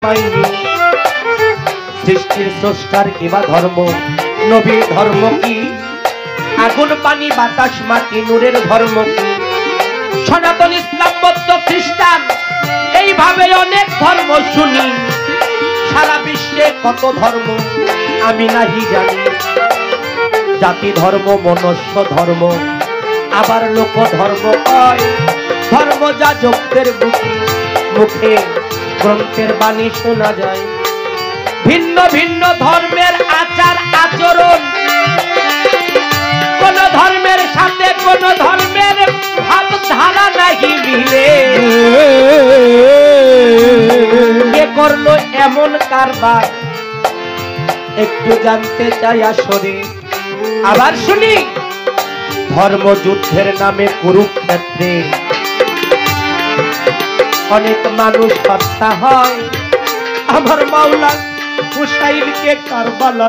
পাইনি। সৃষ্টির স্রষ্টার কিবা ধর্ম, নবীর ধর্ম কি? আগুন পানি বাতাস মাটি নূরের ধর্ম কি? সনাতন ইসলাম বৌদ্ধ খ্রিস্টান এইভাবে অনেক ধর্ম শুনি। সারা বিশ্বে কত ধর্ম আমি নাহি জানি। জাতি ধর্ম মনুষ্য ধর্ম, আবার লোক ধর্ম কয়। ধর্ম যাজকদের মুখে গ্রন্থের বাণী শোনা যায়। ভিন্ন ভিন্ন ধর্মের আচার আচরণ, কোন ধর্মের সাথে কোন ধর্মের ভাবধারা নাহি মিলে। কে করলো এমন কারবার একটু জানতে চাই আসরে। আবার শুনি ধর্মযুদ্ধের নামে কুরুক্ষেত্রে অনেক মানুষ হত্যা হয়। আমার মাওলা হুসাইনকে কারবালা